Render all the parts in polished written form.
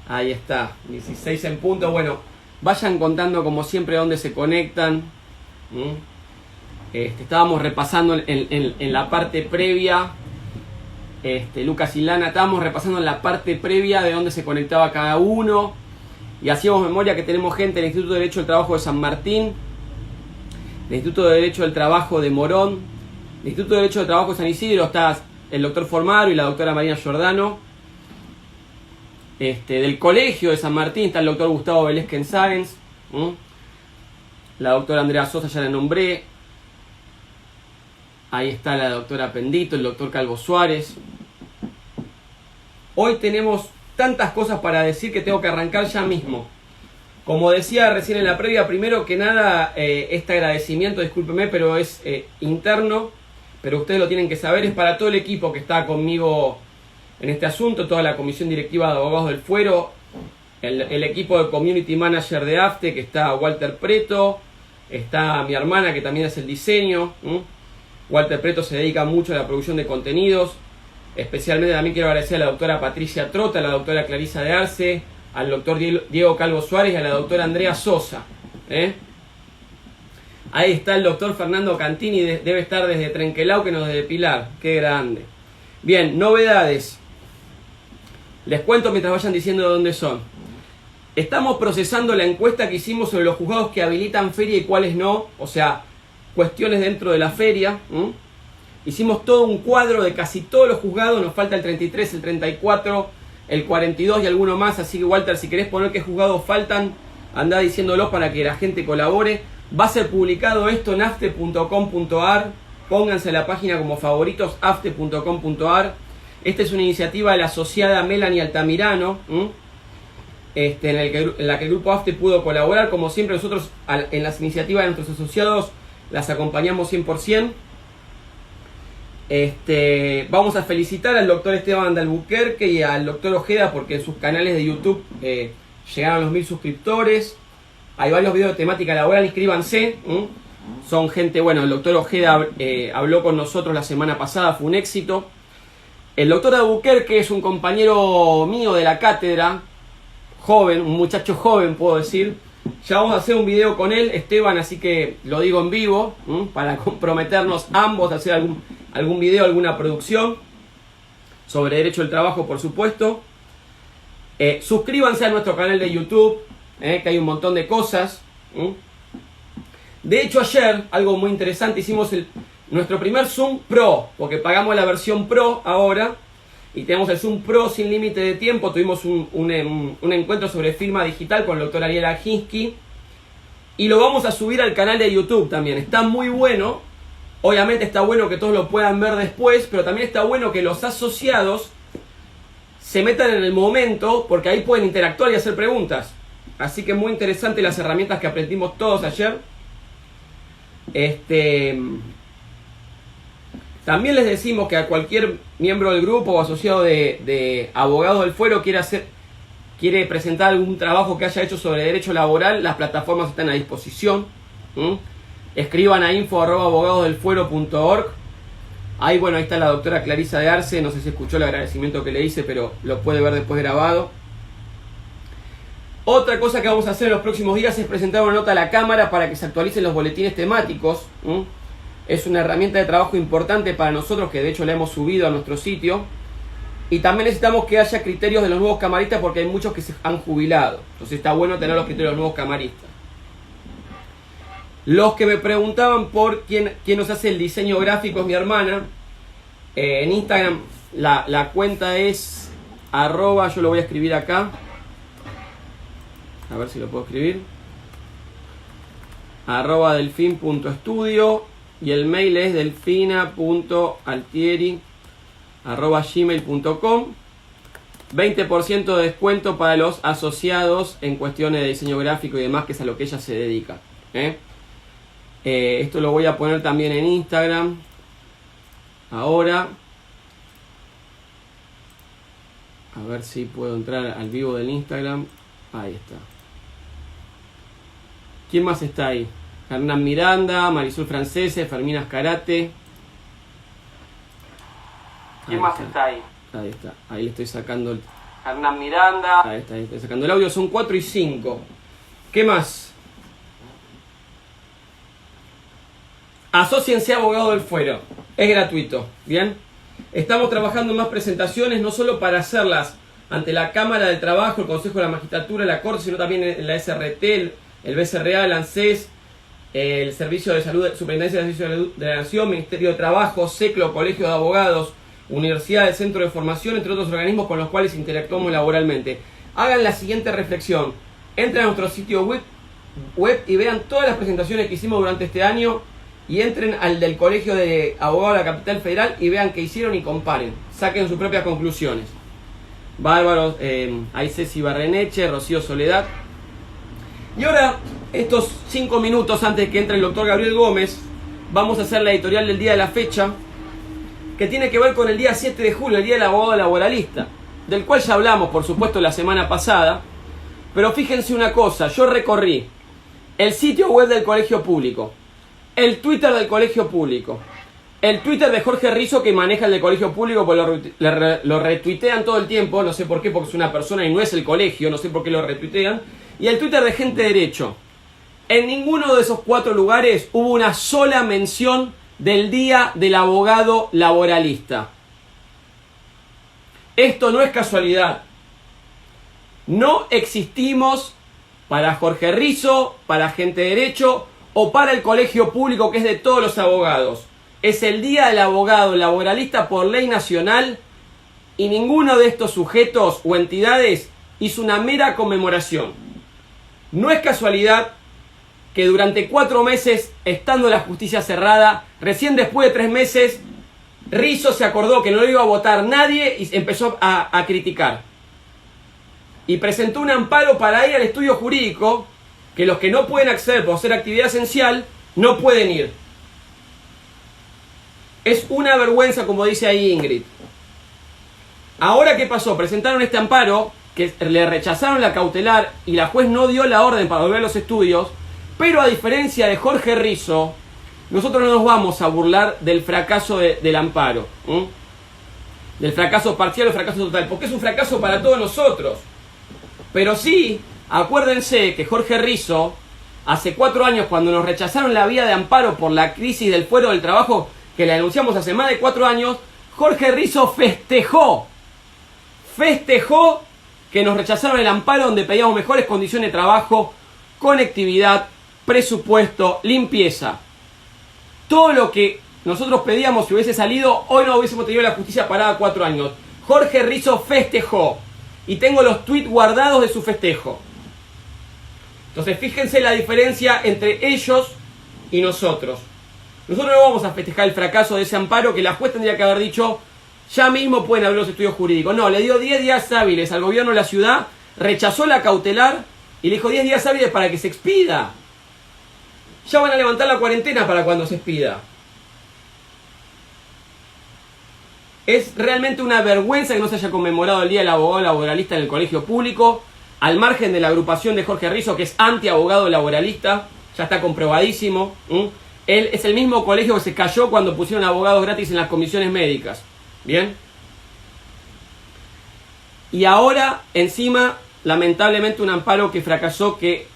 Ahí está, 16 en punto. Bueno, vayan contando como siempre dónde se conectan. Estábamos repasando en la parte previa. Lucas y Lana, estábamos repasando en la parte previa de dónde se conectaba cada uno. Y hacíamos memoria que tenemos gente del Instituto de Derecho del Trabajo de San Martín, del Instituto de Derecho del Trabajo de Morón, del Instituto de Derecho del Trabajo de San Isidro está el doctor Formaro y la doctora Marina Giordano. Del Colegio de San Martín está el doctor Gustavo Velezquez Sáenz, la doctora Andrea Sosa, ya la nombré. Ahí está la doctora Pendito, el doctor Calvo Suárez. Hoy tenemos tantas cosas para decir que tengo que arrancar ya mismo. Como decía recién en la previa, primero que nada, este agradecimiento, discúlpeme, pero es interno, pero ustedes lo tienen que saber, es para todo el equipo que está conmigo en este asunto, toda la comisión directiva de abogados del Fuero, el equipo de community manager de AFTE, que está Walter Preto, está mi hermana que también hace el diseño. Walter Preto se dedica mucho a la producción de contenidos. Especialmente también quiero agradecer a la doctora Patricia Trota, a la doctora Clarisa de Arce, al doctor Diego Calvo Suárez y a la doctora Andrea Sosa. Ahí está el doctor Fernando Cantini, debe estar desde Trenquelauquen o desde Pilar. Qué grande. Bien, novedades. Les cuento mientras vayan diciendo de dónde son. Estamos procesando la encuesta que hicimos sobre los juzgados que habilitan feria y cuáles no. O sea, cuestiones dentro de la feria. Hicimos todo un cuadro de casi todos los juzgados. Nos falta el 33, el 34, el 42 y alguno más. Así que Walter, si querés poner qué juzgados faltan, andá diciéndolo para que la gente colabore. Va a ser publicado esto en afte.com.ar. Pónganse la página como favoritos, afte.com.ar. Esta es una iniciativa de la asociada Melanie Altamirano, en la que el grupo AFTE pudo colaborar. Como siempre, nosotros en las iniciativas de nuestros asociados las acompañamos 100%. Vamos a felicitar al doctor Esteban de Albuquerque y al doctor Ojeda porque en sus canales de YouTube llegaron a los 1000 suscriptores. Hay varios videos de temática laboral, inscríbanse. Son gente, bueno, el doctor Ojeda habló con nosotros la semana pasada, fue un éxito. El doctor Albuquerque es un compañero mío de la cátedra, joven, un muchacho joven puedo decir. Ya vamos a hacer un video con él, Esteban, así que lo digo en vivo, para comprometernos ambos a hacer algún video, alguna producción sobre derecho del trabajo, por supuesto. Suscríbanse a nuestro canal de YouTube, que hay un montón de cosas. De hecho, ayer, algo muy interesante, hicimos nuestro primer Zoom Pro, porque pagamos la versión Pro ahora, y tenemos el Zoom Pro sin límite de tiempo. Tuvimos un encuentro sobre firma digital con el doctor Ariel Ajinsky, y lo vamos a subir al canal de YouTube también. Está muy bueno, obviamente está bueno que todos lo puedan ver después, pero también está bueno que los asociados se metan en el momento, porque ahí pueden interactuar y hacer preguntas. Así que muy interesante las herramientas que aprendimos todos ayer. También les decimos que a cualquier miembro del grupo o asociado de abogados del Fuero quiere presentar algún trabajo que haya hecho sobre derecho laboral, las plataformas están a disposición. Escriban a info@abogadosdelfuero.org. Ahí, bueno, ahí está la doctora Clarisa de Arce, no sé si escuchó el agradecimiento que le hice, pero lo puede ver después grabado. Otra cosa que vamos a hacer en los próximos días es presentar una nota a la Cámara para que se actualicen los boletines temáticos. Es una herramienta de trabajo importante para nosotros, que de hecho la hemos subido a nuestro sitio. Y también necesitamos que haya criterios de los nuevos camaristas, porque hay muchos que se han jubilado. Entonces está bueno tener los criterios de los nuevos camaristas. Los que me preguntaban por quién nos hace el diseño gráfico es mi hermana. En Instagram la cuenta es @, yo lo voy a escribir acá. A ver si lo puedo escribir. @delfin.estudio. Y el mail es delfina.altieri@gmail.com. 20% de descuento para los asociados en cuestiones de diseño gráfico y demás, que es a lo que ella se dedica. Esto lo voy a poner también en Instagram. Ahora. A ver si puedo entrar al vivo del Instagram. Ahí está. ¿Quién más está ahí? Hernán Miranda, Marisol Francese, Fermina Ascarate. ¿Quién más está ahí? Ahí está. Ahí le estoy sacando Hernán Miranda. Ahí está sacando el audio, son 4 y 5. ¿Qué más? Asóciense a Abogado del Fuero. Es gratuito, ¿bien? Estamos trabajando en más presentaciones, no solo para hacerlas ante la Cámara del Trabajo, el Consejo de la Magistratura, la Corte, sino también en la SRT, el BCRA, el ANSES, el Servicio de Salud, Superintendencia de Servicios de Salud de la Nación, Ministerio de Trabajo, SECLO, Colegio de Abogados, Universidad del Centro de Formación, entre otros organismos con los cuales interactuamos laboralmente. Hagan la siguiente reflexión. Entren a nuestro sitio web y vean todas las presentaciones que hicimos durante este año y entren al del Colegio de Abogados de la Capital Federal y vean qué hicieron y comparen. Saquen sus propias conclusiones. Bárbaro, hay Ceci Barreneche, Rocío Soledad. Y ahora, estos 5 minutos antes de que entre el doctor Gabriel Gómez, vamos a hacer la editorial del día de la fecha, que tiene que ver con el día 7 de julio, el Día del Abogado Laboralista, del cual ya hablamos, por supuesto, la semana pasada. Pero fíjense una cosa, yo recorrí el sitio web del Colegio Público, el Twitter del Colegio Público, el Twitter de Jorge Rizzo, que maneja el del Colegio Público, porque lo retuitean todo el tiempo, no sé por qué, porque es una persona y no es el colegio, no sé por qué lo retuitean, y el Twitter de Gente Derecho. En ninguno de esos 4 lugares hubo una sola mención del Día del Abogado Laboralista. Esto no es casualidad. No existimos para Jorge Rizzo, para Gente Derecho o para el Colegio Público, que es de todos los abogados. Es el Día del Abogado Laboralista por ley nacional y ninguno de estos sujetos o entidades hizo una mera conmemoración. No es casualidad que durante 4 meses, estando la justicia cerrada, recién después de 3 meses, Rizzo se acordó que no lo iba a votar nadie y empezó a criticar. Y presentó un amparo para ir al estudio jurídico, que los que no pueden acceder por ser actividad esencial, no pueden ir. Es una vergüenza, como dice ahí Ingrid. Ahora, ¿qué pasó? Presentaron este amparo, que le rechazaron la cautelar y la juez no dio la orden para volver a los estudios. Pero a diferencia de Jorge Rizzo, nosotros no nos vamos a burlar del fracaso del amparo, del fracaso parcial o fracaso total, porque es un fracaso para todos nosotros. Pero sí, acuérdense que Jorge Rizzo, hace 4 años, cuando nos rechazaron la vía de amparo por la crisis del fuero del trabajo, que la denunciamos hace más de 4 años, Jorge Rizzo festejó que nos rechazaron el amparo donde pedíamos mejores condiciones de trabajo, conectividad, presupuesto, limpieza. Todo lo que nosotros pedíamos si hubiese salido, hoy no hubiésemos tenido la justicia parada 4 años. Jorge Rizzo festejó. Y tengo los tweets guardados de su festejo. Entonces fíjense la diferencia entre ellos y nosotros. Nosotros no vamos a festejar el fracaso de ese amparo, que la juez tendría que haber dicho, ya mismo pueden abrir los estudios jurídicos. No, le dio 10 días hábiles al gobierno de la ciudad, rechazó la cautelar y le dijo 10 días hábiles para que se expida. Ya van a levantar la cuarentena para cuando se expida. Es realmente una vergüenza que no se haya conmemorado el Día del Abogado Laboralista en el Colegio Público, al margen de la agrupación de Jorge Rizzo, que es anti-abogado laboralista, ya está comprobadísimo. Él es el mismo colegio que se cayó cuando pusieron abogados gratis en las comisiones médicas. ¿Bien? Y ahora, encima, lamentablemente, un amparo que fracasó, que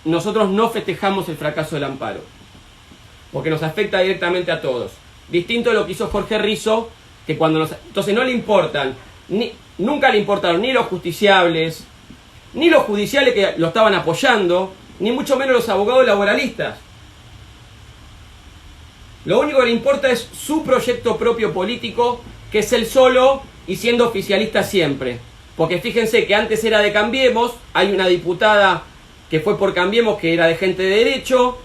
nosotros no festejamos el fracaso del amparo, porque nos afecta directamente a todos. Distinto de lo que hizo Jorge Rizzo, que cuando entonces no le importan, nunca le importaron ni los justiciables, ni los judiciales que lo estaban apoyando, ni mucho menos los abogados laboralistas. Lo único que le importa es su proyecto propio político, que es él solo y siendo oficialista siempre. Porque fíjense que antes era de Cambiemos, hay una diputada que fue por Cambiemos que era de Gente de Derecho,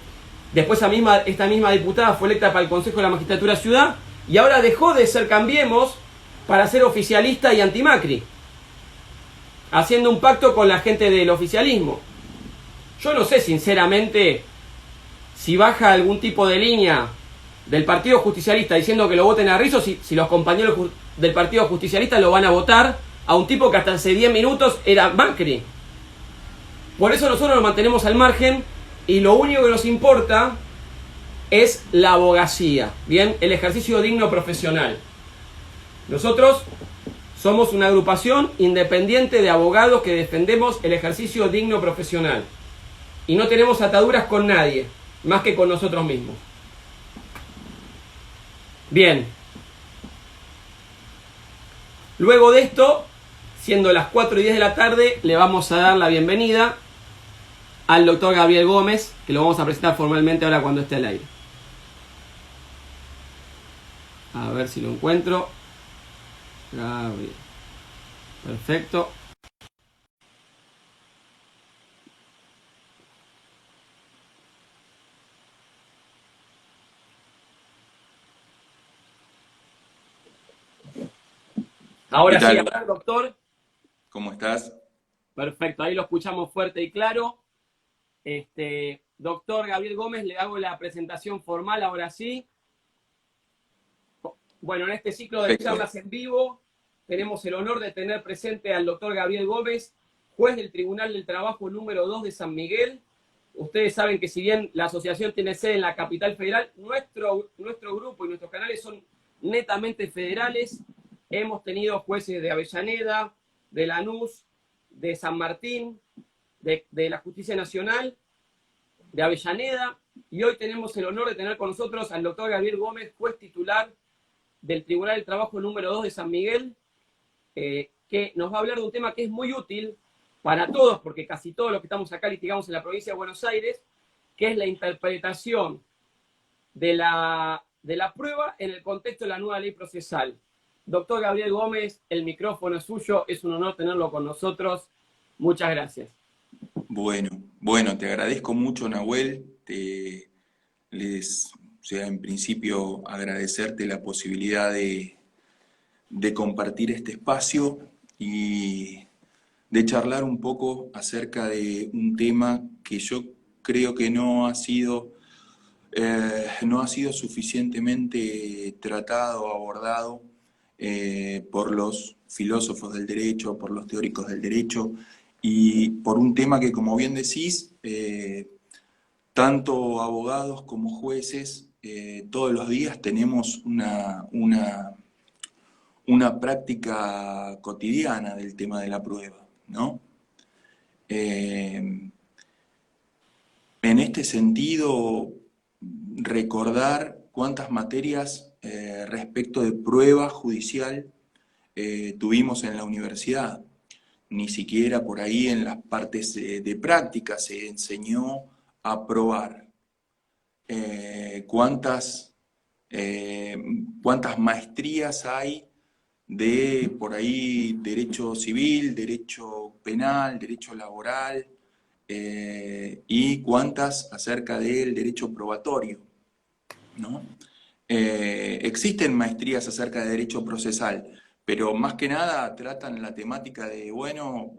después esta misma diputada fue electa para el Consejo de la Magistratura Ciudad, y ahora dejó de ser Cambiemos para ser oficialista y anti-Macri, haciendo un pacto con la gente del oficialismo. Yo no sé sinceramente si baja algún tipo de línea del Partido Justicialista diciendo que lo voten a Rizzo, si los compañeros del Partido Justicialista lo van a votar a un tipo que hasta hace 10 minutos era Macri. Por eso nosotros nos mantenemos al margen y lo único que nos importa es la abogacía, ¿bien? El ejercicio digno profesional. Nosotros Somos una agrupación independiente de abogados que defendemos el ejercicio digno profesional. Y no tenemos ataduras con nadie, más que con nosotros mismos. Bien. Luego de esto, siendo las 4:10 de la tarde, le vamos a dar la bienvenida al doctor Gabriel Gómez, que lo vamos a presentar formalmente ahora cuando esté al aire. A ver si lo encuentro. Gabriel. Perfecto. Ahora sí, doctor. ¿Cómo estás? Perfecto, ahí lo escuchamos fuerte y claro. Doctor Gabriel Gómez, le hago la presentación formal ahora sí. Bueno, en este ciclo de charlas en vivo tenemos el honor de tener presente al doctor Gabriel Gómez, juez del Tribunal del Trabajo número 2 de San Miguel. Ustedes saben que si bien la asociación tiene sede en la capital federal, nuestro grupo y nuestros canales son netamente federales. Hemos tenido jueces de Avellaneda, de Lanús, de San Martín, de la Justicia Nacional, de Avellaneda, y hoy tenemos el honor de tener con nosotros al doctor Gabriel Gómez, juez titular del Tribunal del Trabajo número 2 de San Miguel, que nos va a hablar de un tema que es muy útil para todos, porque casi todos los que estamos acá litigamos en la provincia de Buenos Aires, que es la interpretación de la prueba en el contexto de la nueva ley procesal. Doctor Gabriel Gómez, el micrófono es suyo, es un honor tenerlo con nosotros. Muchas gracias. Bueno, te agradezco mucho, Nahuel. En principio, agradecerte la posibilidad de compartir este espacio y de charlar un poco acerca de un tema que yo creo que no ha sido suficientemente tratado o abordado por los filósofos del derecho, por los teóricos del derecho, y por un tema que, como bien decís, tanto abogados como jueces todos los días tenemos una práctica cotidiana del tema de la prueba, ¿no? En este sentido, recordar cuántas materias respecto de prueba judicial tuvimos en la universidad. Ni siquiera por ahí en las partes de práctica se enseñó a probar. ¿Cuántas maestrías hay de por ahí derecho civil, derecho penal, derecho laboral, y cuántas acerca del derecho probatorio, ¿no? Existen maestrías acerca de derecho procesal, pero más que nada tratan la temática de, bueno,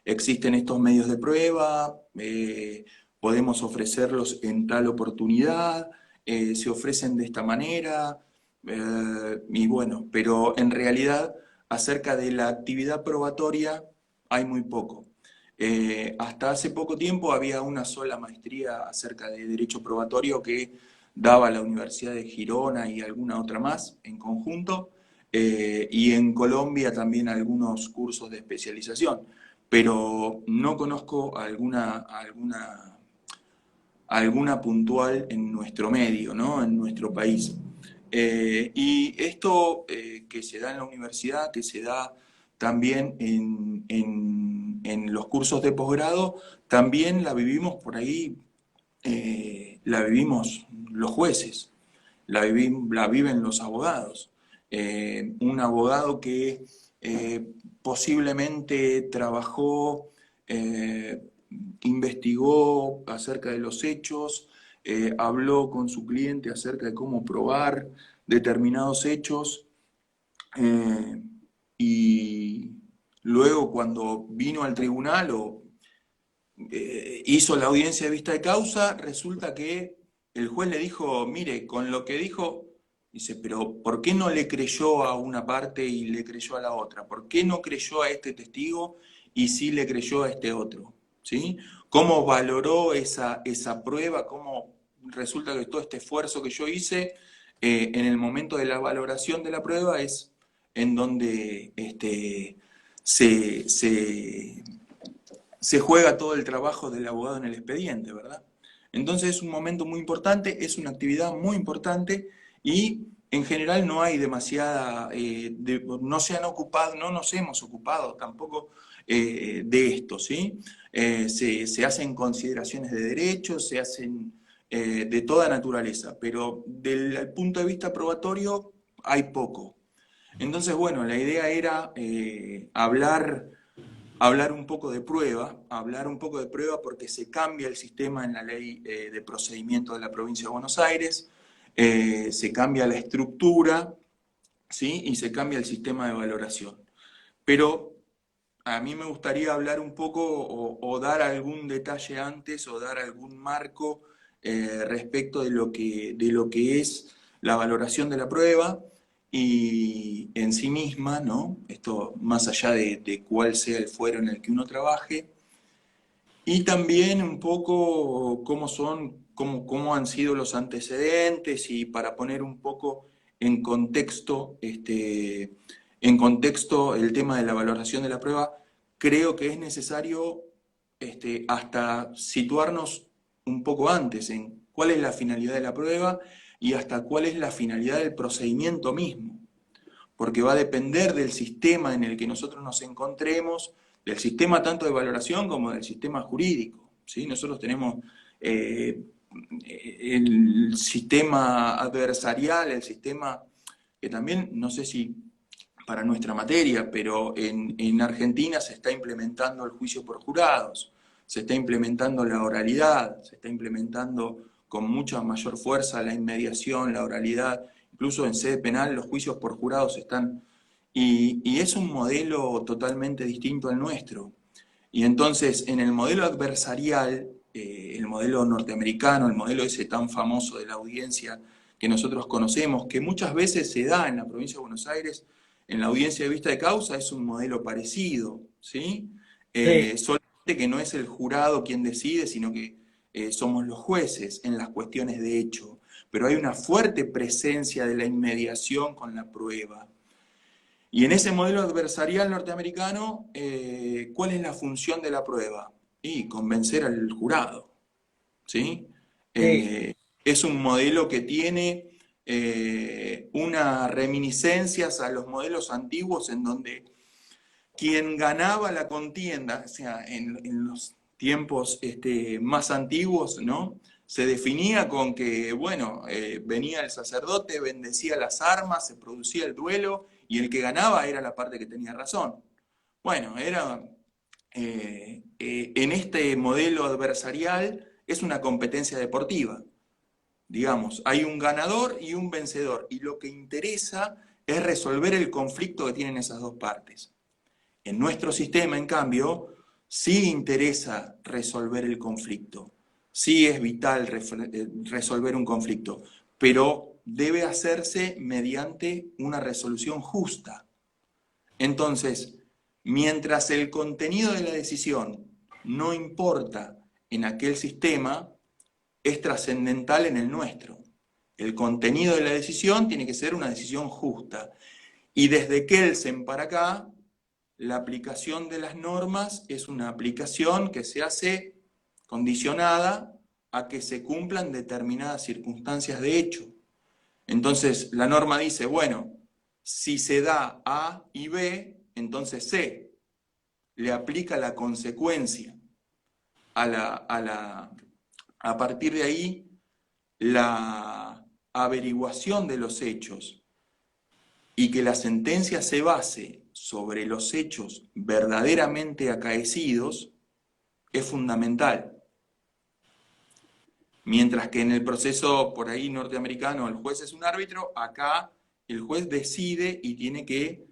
existen estos medios de prueba, podemos ofrecerlos en tal oportunidad, se ofrecen de esta manera, y bueno, pero en realidad acerca de la actividad probatoria hay muy poco. Hasta hace poco tiempo había una sola maestría acerca de derecho probatorio que daba la Universidad de Girona y alguna otra más en conjunto, y en Colombia también algunos cursos de especialización, pero no conozco alguna puntual en nuestro medio, ¿no? En nuestro país. Y esto que se da en la universidad, que se da también en los cursos de posgrado, también la vivimos por ahí, la vivimos los jueces, la viven los abogados. Un abogado que posiblemente trabajó, investigó acerca de los hechos, habló con su cliente acerca de cómo probar determinados hechos, y luego cuando vino al tribunal o hizo la audiencia de vista de causa, resulta que el juez le dijo, mire, con lo que dijo, dice, pero ¿por qué no le creyó a una parte y le creyó a la otra? ¿Por qué no creyó a este testigo y sí le creyó a este otro? ¿Sí? ¿Cómo valoró esa prueba? ¿Cómo resulta que todo este esfuerzo que yo hice en el momento de la valoración de la prueba es en donde se, se, se juega todo el trabajo del abogado en el expediente, ¿verdad? Entonces es un momento muy importante, es una actividad muy importante y en general no hay demasiada, no se han ocupado, no nos hemos ocupado tampoco de esto, ¿sí? Se hacen consideraciones de derechos, se hacen de toda naturaleza, pero del punto de vista probatorio hay poco. Entonces, bueno, la idea era hablar un poco de prueba, porque se cambia el sistema en la ley de procedimiento de la provincia de Buenos Aires, se cambia la estructura, ¿sí? Y se cambia el sistema de valoración. Pero a mí me gustaría hablar un poco o dar algún detalle antes o dar algún marco respecto de lo que es la valoración de la prueba y en sí misma, ¿no? Esto más allá de cuál sea el fuero en el que uno trabaje, y también un poco cómo han sido los antecedentes y para poner un poco en contexto, en contexto el tema de la valoración de la prueba, creo que es necesario hasta situarnos un poco antes en cuál es la finalidad de la prueba y hasta cuál es la finalidad del procedimiento mismo, porque va a depender del sistema en el que nosotros nos encontremos, del sistema tanto de valoración como del sistema jurídico, ¿sí? Nosotros tenemos el sistema adversarial, el sistema que también, no sé si para nuestra materia, pero en Argentina se está implementando el juicio por jurados, se está implementando la oralidad, se está implementando con mucha mayor fuerza la inmediación, la oralidad, incluso en sede penal los juicios por jurados están, y es un modelo totalmente distinto al nuestro. Y entonces en el modelo adversarial, el modelo norteamericano, el modelo ese tan famoso de la audiencia que nosotros conocemos, que muchas veces se da en la provincia de Buenos Aires, en la audiencia de vista de causa, es un modelo parecido, ¿sí? Sí. Solamente que no es el jurado quien decide, sino que somos los jueces en las cuestiones de hecho. Pero hay una fuerte presencia de la inmediación con la prueba. Y en ese modelo adversarial norteamericano, ¿cuál es la función de la prueba? Y convencer al jurado, ¿sí? Sí. Es un modelo que tiene unas reminiscencias a los modelos antiguos en donde quien ganaba la contienda, o sea, en los tiempos más antiguos, ¿no? Se definía con que, bueno, venía el sacerdote, bendecía las armas, se producía el duelo y el que ganaba era la parte que tenía razón. Bueno, en este modelo adversarial es una competencia deportiva. Digamos, hay un ganador y un vencedor y lo que interesa es resolver el conflicto que tienen esas dos partes. En nuestro sistema, en cambio, sí interesa resolver el conflicto, sí es vital resolver un conflicto, pero debe hacerse mediante una resolución justa. Entonces, mientras el contenido de la decisión no importa en aquel sistema, es trascendental en el nuestro. El contenido de la decisión tiene que ser una decisión justa. Y desde Kelsen para acá, la aplicación de las normas es una aplicación que se hace condicionada a que se cumplan determinadas circunstancias de hecho. Entonces, la norma dice, bueno, si se da A y B, entonces C. Le aplica la consecuencia. A partir de ahí, la averiguación de los hechos y que la sentencia se base sobre los hechos verdaderamente acaecidos es fundamental. Mientras que en el proceso por ahí norteamericano el juez es un árbitro, acá el juez decide y tiene que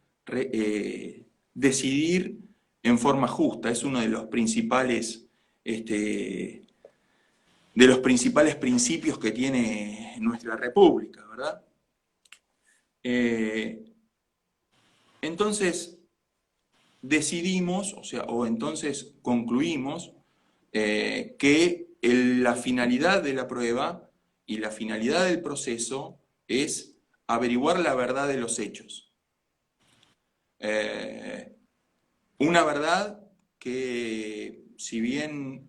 decidir en forma justa. Es uno de los principales, principios que tiene nuestra república, ¿verdad? Entonces decidimos, o entonces concluimos que la finalidad de la prueba y la finalidad del proceso es averiguar la verdad de los hechos. Eh, una verdad que, si bien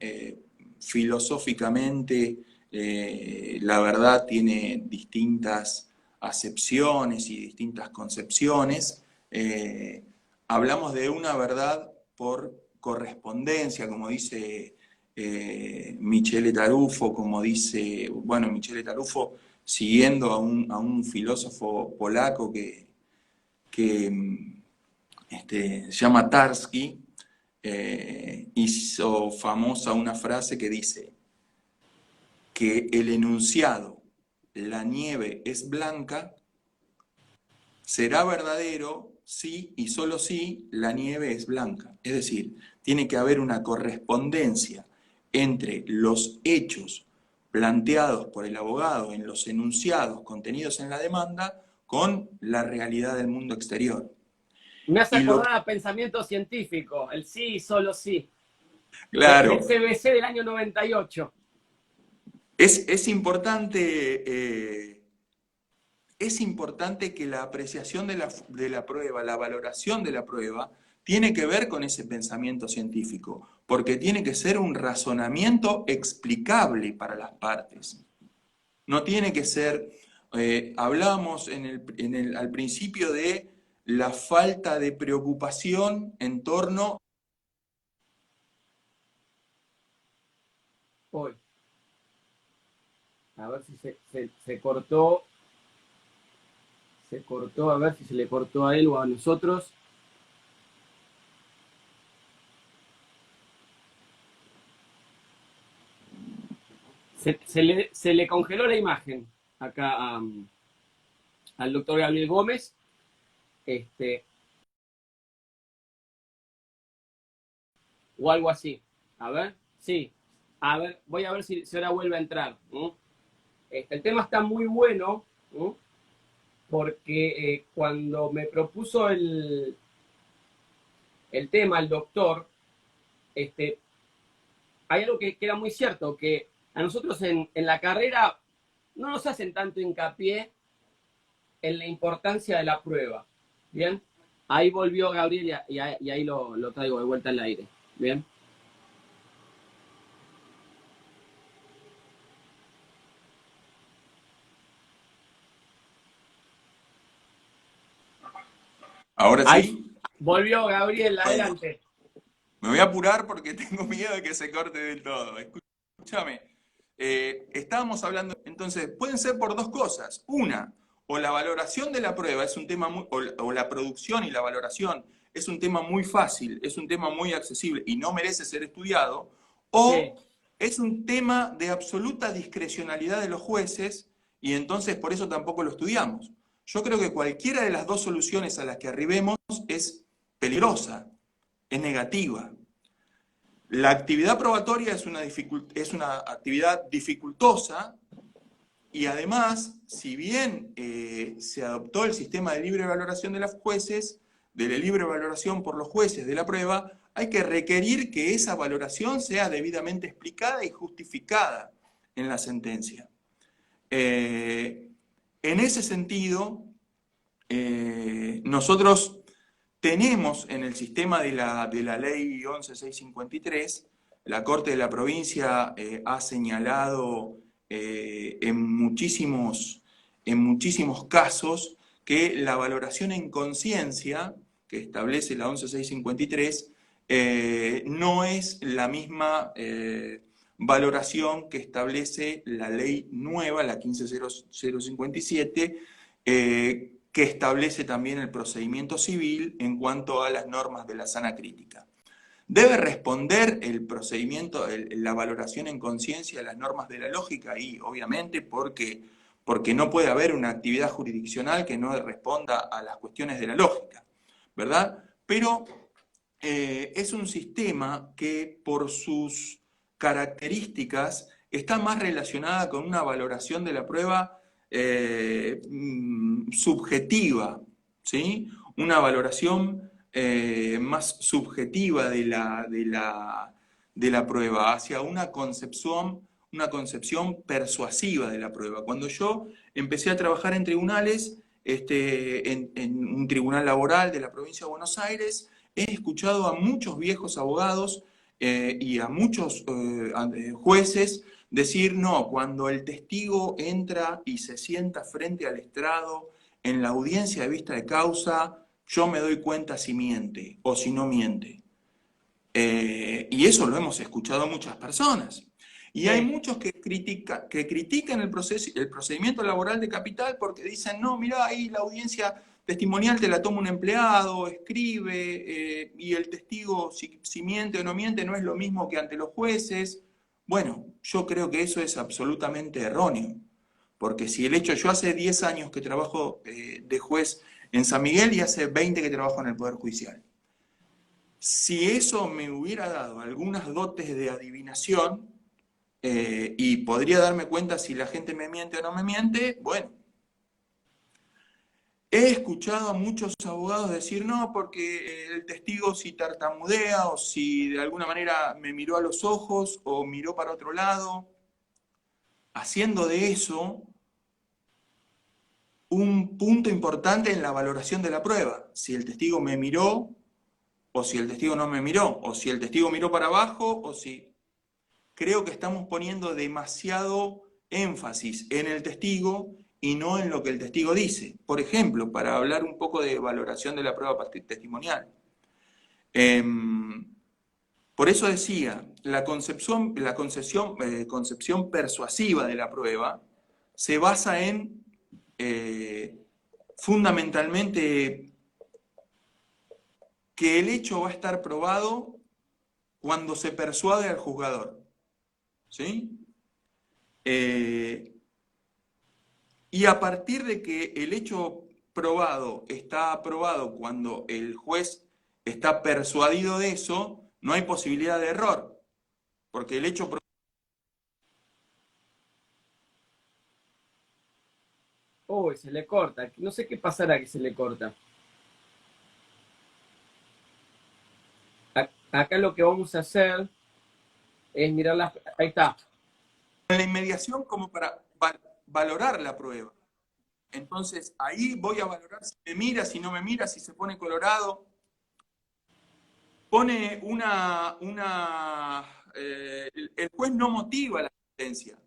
filosóficamente la verdad tiene distintas acepciones y distintas concepciones, hablamos de una verdad por correspondencia, como dice Michele Tarufo, como dice, bueno, Michele Tarufo, siguiendo a un filósofo polaco que se llama Tarski, hizo famosa una frase que dice que el enunciado "la nieve es blanca" será verdadero si y solo si la nieve es blanca. Es decir, tiene que haber una correspondencia entre los hechos planteados por el abogado en los enunciados contenidos en la demanda con la realidad del mundo exterior. Me hace Y lo acordar a pensamiento científico, el sí y solo sí, del claro, CBC del año 98. es es importante que la apreciación de la prueba, la valoración de la prueba, tiene que ver con ese pensamiento científico, porque tiene que ser un razonamiento explicable para las partes. No tiene que ser, hablamos al principio de la falta de preocupación en torno. Uy, a ver si cortó, a ver si se le cortó a él o a nosotros. Se le congeló la imagen acá al doctor Gabriel Gómez. Este, o algo así. A ver, sí. A ver, voy a ver si ahora vuelve a entrar. El tema está muy bueno, ¿no? Porque cuando me propuso el tema, el doctor, este, hay algo que era muy cierto, que a nosotros en la carrera no nos hacen tanto hincapié en la importancia de la prueba. ¿Bien? Ahí volvió Gabriel y ahí lo traigo de vuelta al aire. ¿Bien? Ahora Ahí sí, volvió Gabriel, bueno, adelante. me voy a apurar porque tengo miedo de que se corte del todo. Escúchame, estábamos hablando, entonces, pueden ser por dos cosas. Una, o la valoración de la prueba es un tema muy, o la producción y la valoración es un tema muy fácil, es un tema muy accesible y no merece ser estudiado, Sí. o es un tema de absoluta discrecionalidad de los jueces y entonces por eso tampoco lo estudiamos. Yo creo que cualquiera de las dos soluciones a las que arribemos es peligrosa, es negativa. La actividad probatoria es una actividad dificultosa y además, si bien se adoptó el sistema de libre valoración de los jueces, de la libre valoración por los jueces de la prueba, hay que requerir que esa valoración sea debidamente explicada y justificada en la sentencia. En ese sentido, nosotros tenemos en el sistema de la ley 11653, la Corte de la Provincia ha señalado en muchísimos casos que la valoración en conciencia que establece la 11653 no es la misma valoración que establece la ley nueva, la 15057, que establece también el procedimiento civil en cuanto a las normas de la sana crítica. ¿Debe responder el procedimiento, la valoración en conciencia a las normas de la lógica? Y obviamente porque no puede haber una actividad jurisdiccional que no responda a las cuestiones de la lógica, ¿verdad? Pero es un sistema que por sus características está más relacionada con una valoración de la prueba subjetiva, ¿sí? Una valoración más subjetiva de la prueba, hacia una concepción persuasiva de la prueba. Cuando yo empecé a trabajar en tribunales, en un tribunal laboral de la provincia de Buenos Aires, he escuchado a muchos viejos abogados y a muchos jueces decir, no, cuando el testigo entra y se sienta frente al estrado en la audiencia de vista de causa, yo me doy cuenta si miente o si no miente. Y eso lo hemos escuchado a muchas personas. Y hay muchos que critican el procedimiento laboral de capital porque dicen, no, mirá, ahí la audiencia testimonial te la toma un empleado, escribe, y el testigo, si miente o no miente, no es lo mismo que ante los jueces. Bueno, yo creo que eso es absolutamente erróneo. Porque si el hecho, yo hace 10 años que trabajo de juez en San Miguel y hace 20 que trabajo en el Poder Judicial. Si eso me hubiera dado algunas dotes de adivinación, y podría darme cuenta si la gente me miente o no me miente, bueno. He escuchado a muchos abogados decir, no, porque el testigo si tartamudea o si de alguna manera me miró a los ojos o miró para otro lado, haciendo de eso un punto importante en la valoración de la prueba. Si el testigo me miró o si el testigo no me miró, o si el testigo miró para abajo o si... Creo que estamos poniendo demasiado énfasis en el testigo y no en lo que el testigo dice. Por ejemplo, para hablar un poco de valoración de la prueba testimonial. Por eso decía, la concepción persuasiva de la prueba se basa en fundamentalmente que el hecho va a estar probado cuando se persuade al juzgador. ¿Sí? Y a partir de que el hecho probado está aprobado cuando el juez está persuadido de eso, no hay posibilidad de error, porque el hecho probado... Oh, se le corta. No sé qué pasará que se le corta. Acá lo que vamos a hacer es mirar las... Ahí está. En la inmediación como para valorar la prueba. Entonces ahí voy a valorar si me mira, si no me mira, si se pone colorado. Pone el juez no motiva la sentencia.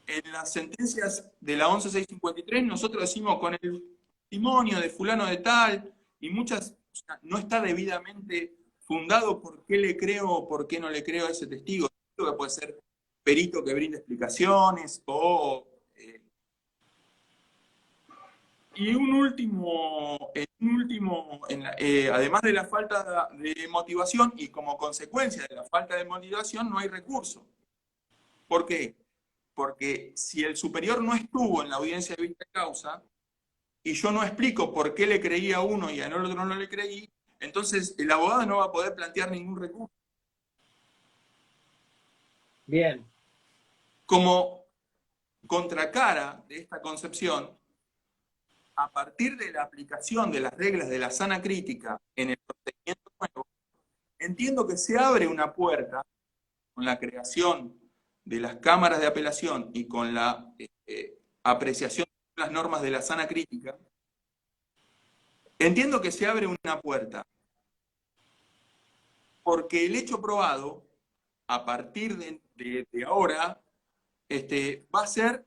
En las sentencias de la 11653 nosotros decimos con el testimonio de fulano de tal, y muchas, o sea, no está debidamente fundado por qué le creo o por qué no le creo a ese testigo. Que puede ser perito que brinde explicaciones o... Y además de la falta de motivación y como consecuencia de la falta de motivación no hay recurso. ¿Por qué? Porque si el superior no estuvo en la audiencia de vista de causa y yo no explico por qué le creí a uno y al otro no le creí, entonces el abogado no va a poder plantear ningún recurso. Bien. Como contracara de esta concepción, a partir de la aplicación de las reglas de la sana crítica en el procedimiento nuevo, entiendo que se abre una puerta con la creación de las cámaras de apelación y con la apreciación de las normas de la sana crítica. Entiendo que se abre una puerta porque el hecho probado, a partir de ahora, va a ser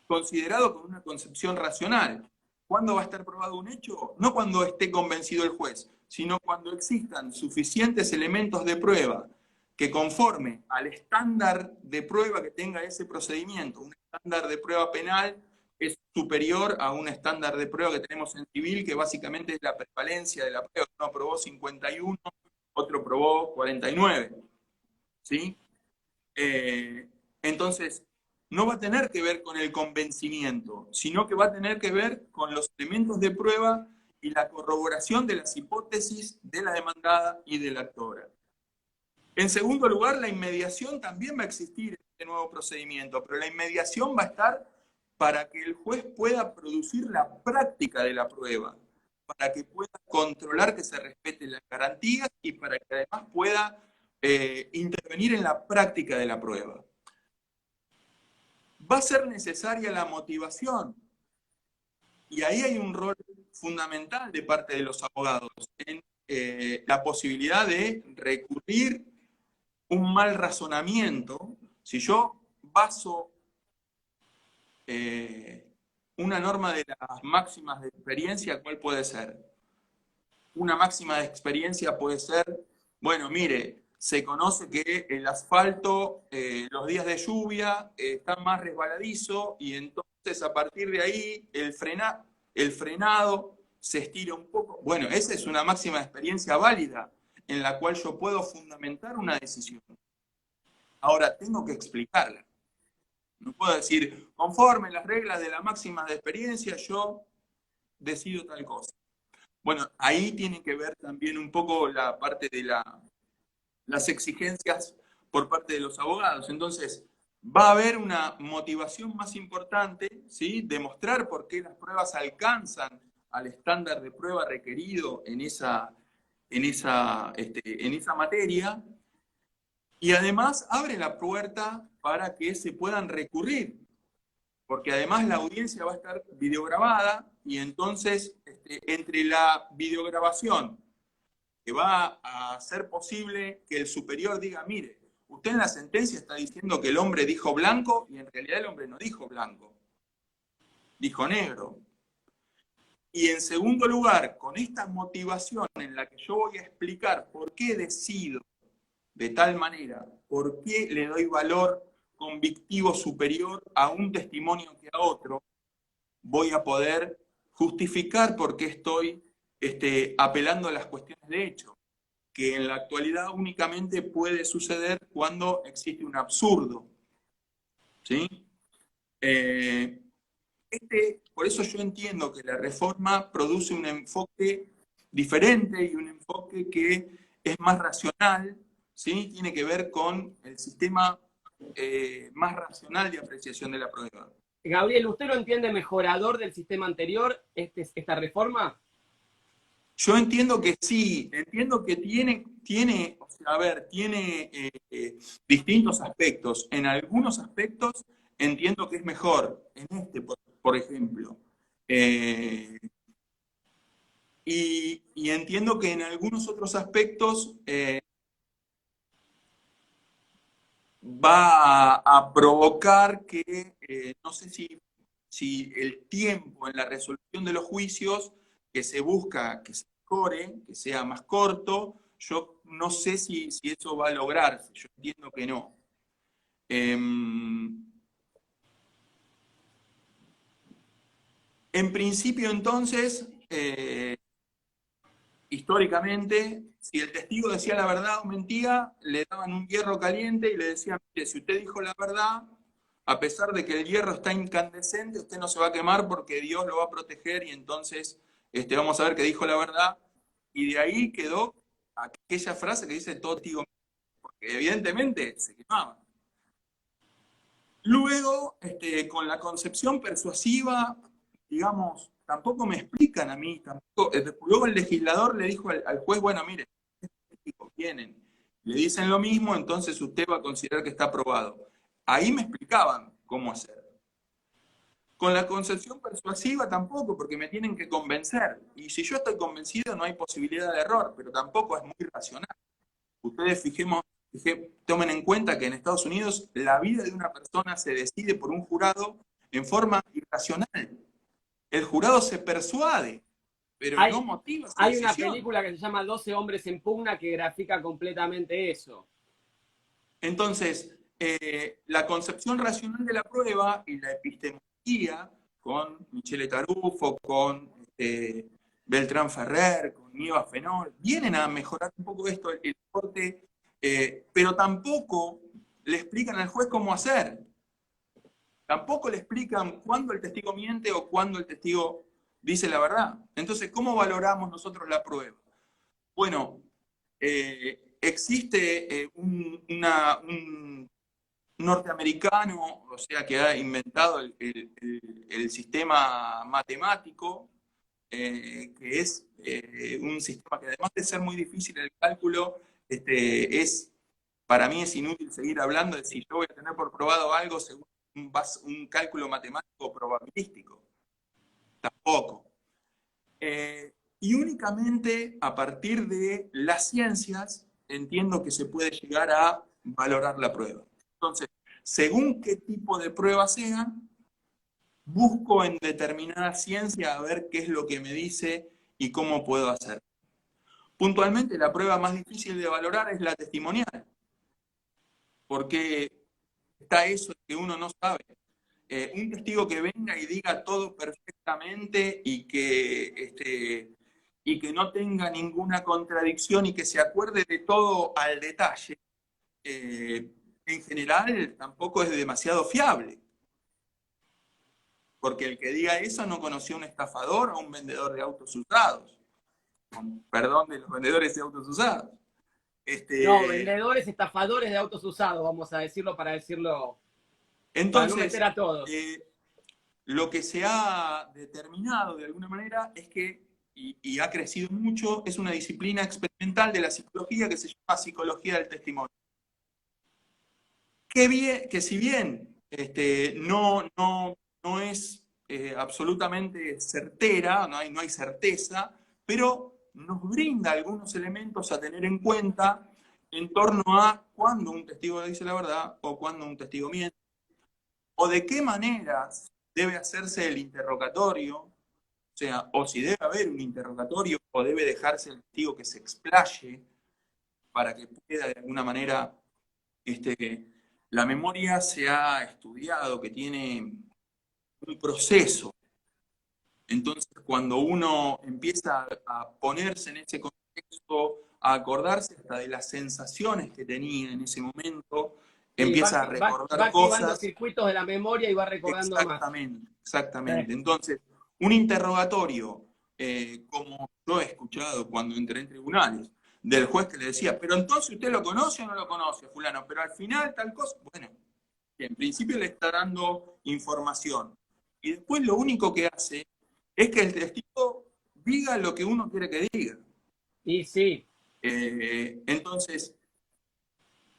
considerado con una concepción racional. ¿Cuándo va a estar probado un hecho? No cuando esté convencido el juez, sino cuando existan suficientes elementos de prueba que conforme al estándar de prueba que tenga ese procedimiento, un estándar de prueba penal es superior a un estándar de prueba que tenemos en civil, que básicamente es la prevalencia de la prueba. Uno probó 51, otro probó 49. ¿Sí? Entonces, no va a tener que ver con el convencimiento, sino que va a tener que ver con los elementos de prueba y la corroboración de las hipótesis de la demandada y de la actora. En segundo lugar, la inmediación también va a existir en este nuevo procedimiento, pero la inmediación va a estar para que el juez pueda producir la práctica de la prueba, para que pueda controlar que se respeten las garantías y para que además pueda intervenir en la práctica de la prueba. Va a ser necesaria la motivación. Y ahí hay un rol fundamental de parte de los abogados en la posibilidad de recurrir un mal razonamiento. Si yo baso una norma de las máximas de experiencia, ¿cuál puede ser? Una máxima de experiencia puede ser, bueno, mire, se conoce que el asfalto, los días de lluvia, está más resbaladizo y entonces a partir de ahí el frenado se estira un poco. Bueno, esa es una máxima de experiencia válida en la cual yo puedo fundamentar una decisión. Ahora, tengo que explicarla. No puedo decir, conforme las reglas de la máxima de experiencia, yo decido tal cosa. Bueno, ahí tiene que ver también un poco la parte de las exigencias por parte de los abogados. Entonces, va a haber una motivación más importante, ¿sí? Demostrar por qué las pruebas alcanzan al estándar de prueba requerido en esa materia, y además abre la puerta para que se puedan recurrir, porque además la audiencia va a estar videograbada y entonces entre la videograbación que va a hacer posible que el superior diga, mire, usted en la sentencia está diciendo que el hombre dijo blanco y en realidad el hombre no dijo blanco, dijo negro. Y en segundo lugar, con esta motivación en la que yo voy a explicar por qué decido de tal manera, por qué le doy valor convictivo superior a un testimonio que a otro, voy a poder justificar por qué estoy apelando a las cuestiones de hecho, que en la actualidad únicamente puede suceder cuando existe un absurdo. ¿Sí? Por eso yo entiendo que la reforma produce un enfoque diferente y un enfoque que es más racional, ¿sí? Tiene que ver con el sistema más racional de apreciación de la prueba. Gabriel, ¿usted lo entiende mejorador del sistema anterior, esta reforma? Yo entiendo que sí, entiendo que tiene o sea, a ver, tiene distintos aspectos. En algunos aspectos entiendo que es mejor, en por ejemplo. Y entiendo que en algunos otros aspectos va a provocar que, no sé si el tiempo en la resolución de los juicios que se busca que se mejore, que sea más corto, yo no sé si eso va a lograrse, yo entiendo que no. En principio, entonces, históricamente, si el testigo decía la verdad o mentía, le daban un hierro caliente y le decían, mire, si usted dijo la verdad, a pesar de que el hierro está incandescente, usted no se va a quemar porque Dios lo va a proteger y entonces vamos a ver que dijo la verdad. Y de ahí quedó aquella frase que dice todo testigo, porque evidentemente se quemaba. Luego, con la concepción persuasiva, digamos, tampoco me explican a mí, luego el legislador le dijo al juez, bueno, mire, vienen, le dicen lo mismo, entonces usted va a considerar que está aprobado. Ahí me explicaban cómo hacer. Con la concepción persuasiva tampoco, porque me tienen que convencer. Y si yo estoy convencido no hay posibilidad de error, pero tampoco es muy racional. Ustedes tomen en cuenta que en Estados Unidos la vida de una persona se decide por un jurado en forma irracional. El jurado se persuade, pero no motiva su Hay una decisión. película que se llama 12 hombres en pugna que grafica completamente eso. Entonces, la concepción racional de la prueba y la epistemología con Michele Tarufo, con Beltrán Ferrer, con Nieva Fenol, vienen a mejorar un poco esto, el corte, pero tampoco le explican al juez cómo hacer. Tampoco le explican cuándo el testigo miente o cuándo el testigo dice la verdad. Entonces, ¿cómo valoramos nosotros la prueba? Bueno, existe un norteamericano, o sea, que ha inventado el sistema matemático, que es un sistema que además de ser muy difícil el cálculo, para mí es inútil seguir hablando de si yo voy a tener por probado algo según un cálculo matemático probabilístico. poco. Y únicamente a partir de las ciencias entiendo que se puede llegar a valorar la prueba. Entonces, según qué tipo de prueba sean, busco en determinada ciencia a ver qué es lo que me dice y cómo puedo hacer. Puntualmente, la prueba más difícil de valorar es la testimonial, porque está eso que uno no sabe. Un testigo que venga y diga todo perfectamente y que no tenga ninguna contradicción y que se acuerde de todo al detalle, en general tampoco es demasiado fiable. Porque el que diga eso no conoció a un estafador o a un vendedor de autos usados. Con perdón de los vendedores de autos usados. No, vendedores, estafadores de autos usados, vamos a decirlo para decirlo, para no Entonces, meter a todos. lo que se ha determinado de alguna manera es que, y ha crecido mucho, es una disciplina experimental de la psicología que se llama psicología del testimonio. Que si bien no es absolutamente certera, no hay certeza, pero nos brinda algunos elementos a tener en cuenta en torno a cuándo un testigo dice la verdad o cuándo un testigo miente, o de qué maneras debe hacerse el interrogatorio, o sea, o si debe haber un interrogatorio o debe dejarse el testigo que se explaye para que pueda de alguna manera la memoria se ha estudiado que tiene un proceso. Entonces, cuando uno empieza a ponerse en ese contexto, a acordarse hasta de las sensaciones que tenía en ese momento, Sí, empieza a va recordar activando cosas. circuitos de la memoria y va recordando más. Exactamente, exactamente. Sí. Entonces, un interrogatorio, como yo he escuchado cuando entré en tribunales, del juez que le decía, pero entonces usted lo conoce o no lo conoce, fulano, pero al final tal cosa, bueno, en principio le está dando información. Y después lo único que hace es que el testigo diga lo que uno quiere que diga. Y sí. Entonces,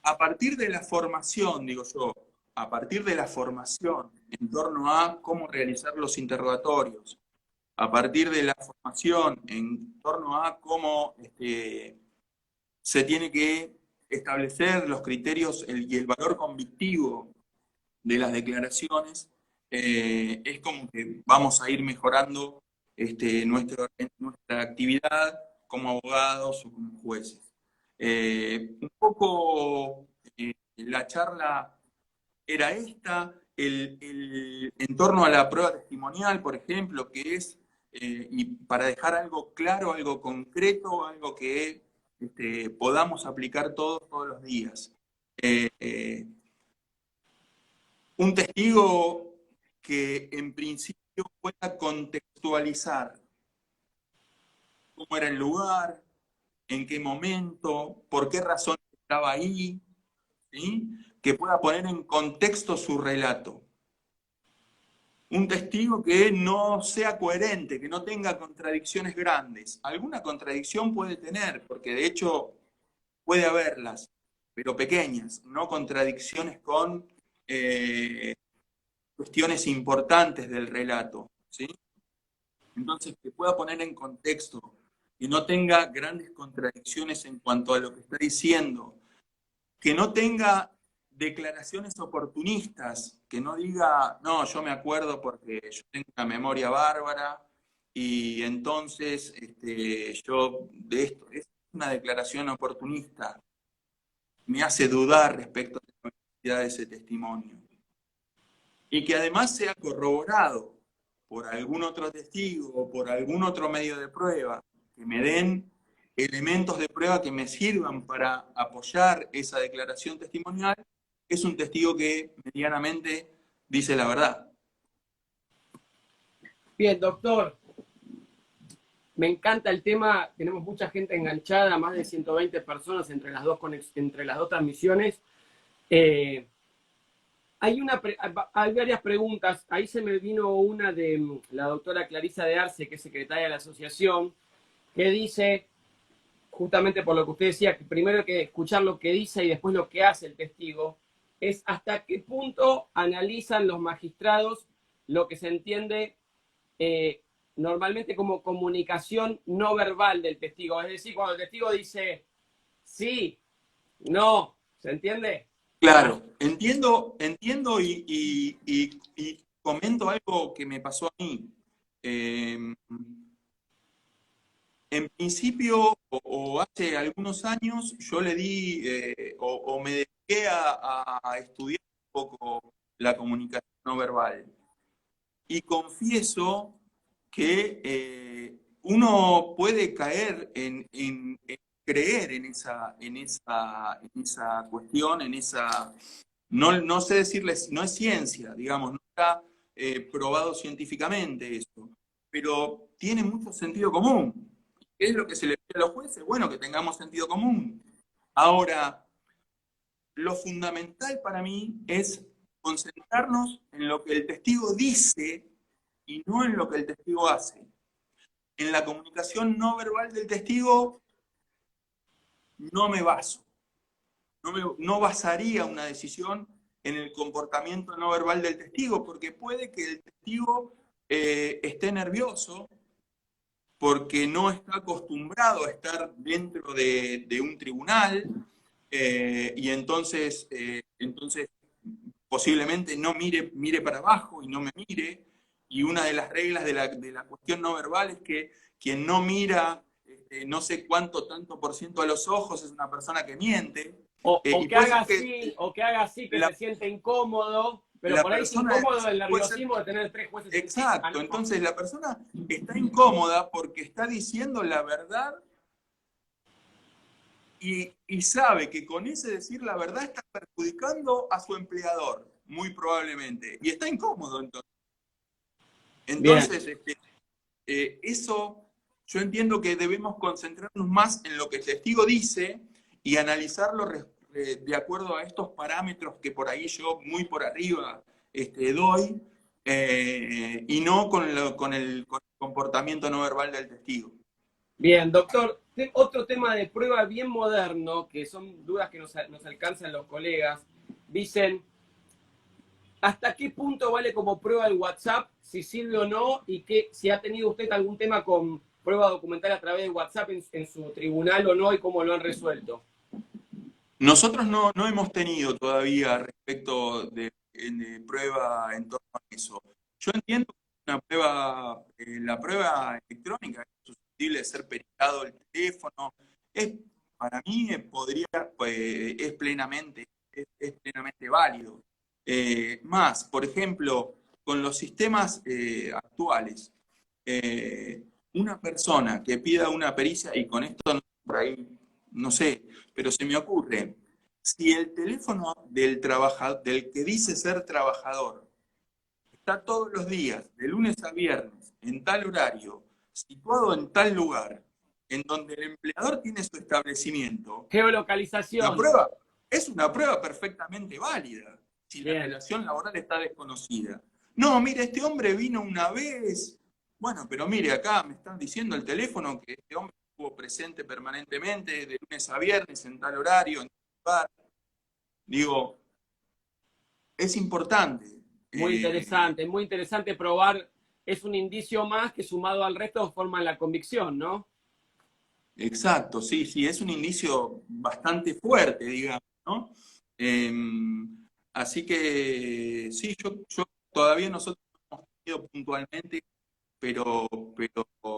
a partir de la formación, digo yo, a partir de la formación en torno a cómo realizar los interrogatorios, a partir de la formación en torno a cómo se tiene que establecer los criterios y el valor convictivo de las declaraciones, es como que vamos a ir mejorando nuestra actividad como abogados o como jueces. Un poco la charla era esta, en torno a la prueba testimonial, por ejemplo, que es, y para dejar algo claro, algo concreto, algo que podamos aplicar todos los días. Un testigo que en principio pueda contextualizar cómo era el lugar, en qué momento, por qué razón estaba ahí, ¿sí? Que pueda poner en contexto su relato. Un testigo que no sea coherente, que no tenga contradicciones grandes. Alguna contradicción puede tener, porque de hecho puede haberlas, pero pequeñas, no contradicciones con cuestiones importantes del relato, ¿sí? Entonces, que pueda poner en contexto, que no tenga grandes contradicciones en cuanto a lo que está diciendo, que no tenga declaraciones oportunistas, que no diga, no, yo me acuerdo porque yo tengo una memoria bárbara y entonces yo de esto, es una declaración oportunista, me hace dudar respecto a la veracidad de ese testimonio. Y que además sea corroborado por algún otro testigo o por algún otro medio de prueba, que me den elementos de prueba que me sirvan para apoyar esa declaración testimonial, es un testigo que medianamente dice la verdad. Bien, doctor. Me encanta el tema, tenemos mucha gente enganchada, más de 120 personas entre las dos transmisiones. Hay varias preguntas, ahí se me vino una de la doctora Clarisa de Arce, que es secretaria de la asociación, que dice, justamente por lo que usted decía, que primero hay que escuchar lo que dice y después lo que hace el testigo, es hasta qué punto analizan los magistrados lo que se entiende normalmente como comunicación no verbal del testigo. Es decir, cuando el testigo dice sí, no, ¿se entiende? Claro, entiendo y comento algo que me pasó a mí. Eh, en principio, o hace algunos años, yo le di o me dediqué a estudiar un poco la comunicación no verbal. Y confieso que uno puede caer en creer en esa cuestión, en esa... No, no sé decirles, no es ciencia, digamos, no está probado científicamente eso, pero tiene mucho sentido común. ¿Qué es lo que se le pide a los jueces? Bueno, que tengamos sentido común. Ahora, lo fundamental para mí es concentrarnos en lo que el testigo dice y no en lo que el testigo hace. En la comunicación no verbal del testigo no me baso. No basaría una decisión en el comportamiento no verbal del testigo, porque puede que el testigo esté nervioso, porque no está acostumbrado a estar dentro de un tribunal, y entonces posiblemente no mire para abajo y no me mire, y una de las reglas de la cuestión no verbal es que quien no mira no sé cuánto tanto por ciento a los ojos es una persona que miente, y puede ser que O que haga así, que la, se siente incómodo, pero la por ahí es persona incómodo el puede ser nerviosismo de tener tres jueces encima, exacto, ¿no? entonces la persona está incómoda porque está diciendo la verdad y sabe que con ese decir la verdad está perjudicando a su empleador, muy probablemente, y está incómodo entonces. Bien. Entonces, eso yo entiendo que debemos concentrarnos más en lo que el testigo dice y analizarlo de acuerdo a estos parámetros que por ahí yo muy por arriba doy, y no con el comportamiento no verbal del testigo. Bien, doctor, otro tema de prueba bien moderno, que son dudas que nos alcanzan los colegas, dicen, ¿hasta qué punto vale como prueba el WhatsApp, si sirve o no, y si ha tenido usted algún tema con prueba documental a través de WhatsApp en su tribunal o no, y cómo lo han resuelto? Nosotros no hemos tenido todavía respecto de prueba en torno a eso. Yo entiendo que la prueba electrónica es susceptible de ser periciado el teléfono. Es, para mí es plenamente válido. Más, por ejemplo, con los sistemas actuales, eh, una persona que pida una pericia, y con esto por ahí, no sé, pero se me ocurre, si el teléfono del que dice ser trabajador está todos los días, de lunes a viernes, en tal horario, situado en tal lugar, en donde el empleador tiene su establecimiento, la Geolocalización. prueba es una prueba perfectamente válida, si la Bien, relación laboral está desconocida. No, mire, este hombre vino una vez. Bueno, pero mire, acá me están diciendo el teléfono que este hombre estuvo presente permanentemente de lunes a viernes en tal horario, en tal lugar. Digo, es importante. Eh, muy interesante probar. Es un indicio más que sumado al resto forman la convicción, ¿no? exacto, sí, sí, es un indicio bastante fuerte, digamos, ¿no? Eh, Así que sí, yo todavía nosotros no hemos tenido puntualmente, pero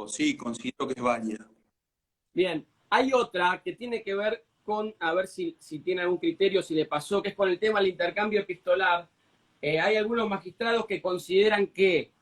sí, considero que es válida. Bien, hay otra que tiene que ver con, a ver si tiene algún criterio, si le pasó, que es con el tema del intercambio epistolar. Hay algunos magistrados que consideran que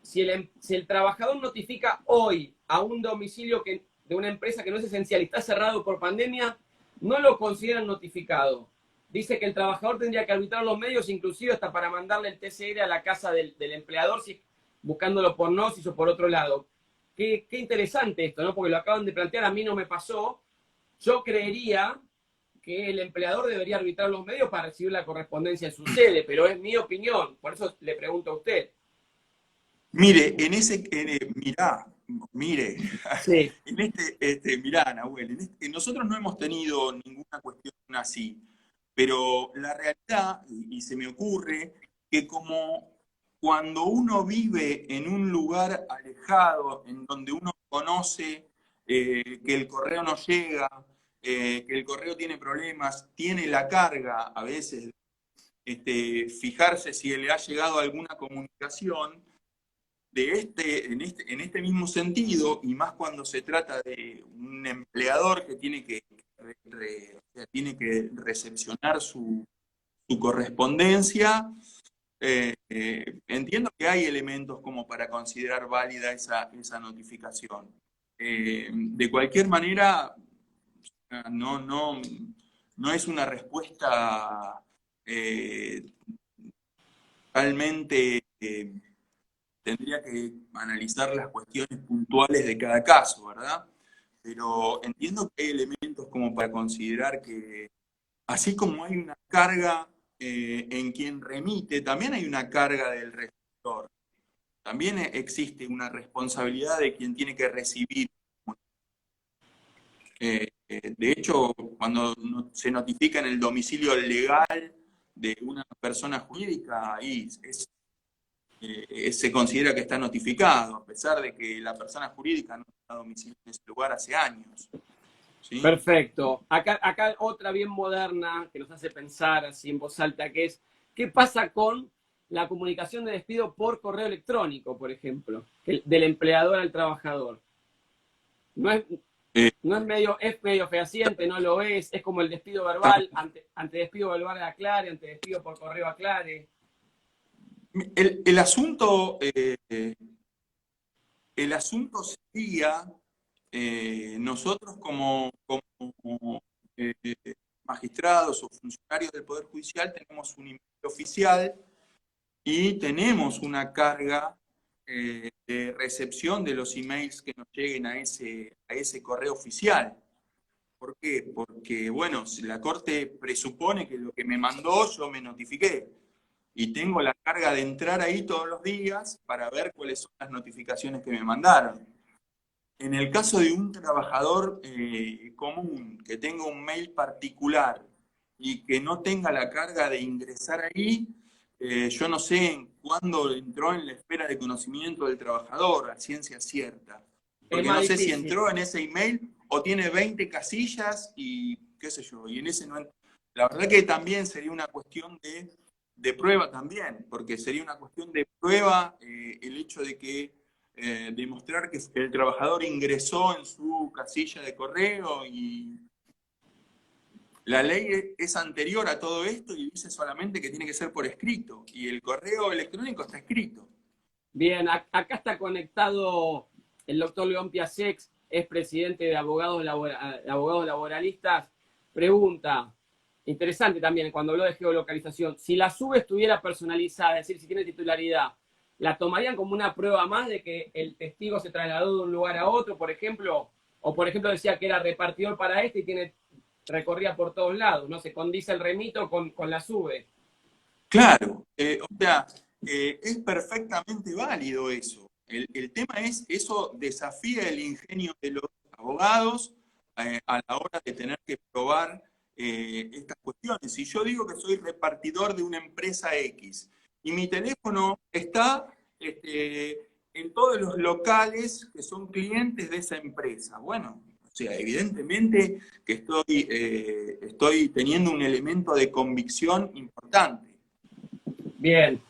si el trabajador notifica hoy a un domicilio de una empresa que no es esencial y está cerrado por pandemia, no lo consideran notificado. Dice que el trabajador tendría que arbitrar los medios, inclusive hasta para mandarle el TCR a la casa del empleador, si, buscándolo por Gnosis o por otro lado. Qué interesante esto, ¿no? Porque lo acaban de plantear, a mí no me pasó. Yo creería que el empleador debería arbitrar los medios para recibir la correspondencia en su sede, pero es mi opinión, por eso le pregunto a usted. Mire, mirá, mire, Sí. mirá, Nahuel, nosotros no hemos tenido ninguna cuestión así, pero la realidad, y se me ocurre, que como cuando uno vive en un lugar alejado, en donde uno conoce que el correo no llega, que el correo tiene problemas, tiene la carga a veces, fijarse si le ha llegado alguna comunicación, en este mismo sentido, y más cuando se trata de un empleador que tiene que recepcionar su correspondencia, entiendo que hay elementos como para considerar válida esa notificación. De cualquier manera, no es una respuesta realmente... tendría que analizar las cuestiones puntuales de cada caso, ¿verdad? Pero entiendo que hay elementos como para considerar que, así como hay una carga en quien remite, también hay una carga del receptor. También existe una responsabilidad de quien tiene que recibir. De hecho, cuando se notifica en el domicilio legal de una persona jurídica, ahí se considera que está notificado, a pesar de que la persona jurídica no está domiciliada en ese lugar hace años. ¿Sí? Perfecto. Acá otra bien moderna que nos hace pensar así en voz alta, que es, ¿qué pasa con la comunicación de despido por correo electrónico, por ejemplo, del empleador al trabajador? No es, Eh, es medio fehaciente, no lo es como el despido verbal, ante despido verbal aclare, ante despido por correo aclare. el asunto, sería, nosotros como eh, magistrados o funcionarios del Poder Judicial tenemos un email oficial y tenemos una carga de recepción de los emails que nos lleguen a ese correo oficial. ¿Por qué? Porque, bueno, si la Corte presupone que lo que me mandó yo me notifiqué y tengo la carga de entrar ahí todos los días para ver cuáles son las notificaciones que me mandaron. En el caso de un trabajador común que tenga un mail particular y que no tenga la carga de ingresar ahí, yo no sé en cuándo entró en la esfera de conocimiento del trabajador, a ciencia cierta. Es Porque más no sé si difícil. entró en ese email o tiene 20 casillas y qué sé yo, y en ese no. La verdad que también sería una cuestión de prueba también, porque sería una cuestión de prueba el hecho de que demostrar que el trabajador ingresó en su casilla de correo y la ley es anterior a todo esto y dice solamente que tiene que ser por escrito y el correo electrónico está escrito. Bien, acá está conectado el doctor León Piasex, es presidente de abogados laboralistas. Pregunta, interesante también, cuando habló de geolocalización, si la SUBE estuviera personalizada, es decir, si tiene titularidad, ¿la tomarían como una prueba más de que el testigo se trasladó de un lugar a otro, por ejemplo? O, por ejemplo, decía que era repartidor para este y recorría por todos lados, ¿no? Se condice el remito con la SUBE. Claro, o sea, es perfectamente válido eso. El tema es, eso desafía el ingenio de los abogados a la hora de tener que probar estas cuestiones. Si yo digo que soy repartidor de una empresa X y mi teléfono está en todos los locales que son clientes de esa empresa, bueno, o sea, evidentemente que estoy teniendo un elemento de convicción importante. Bien.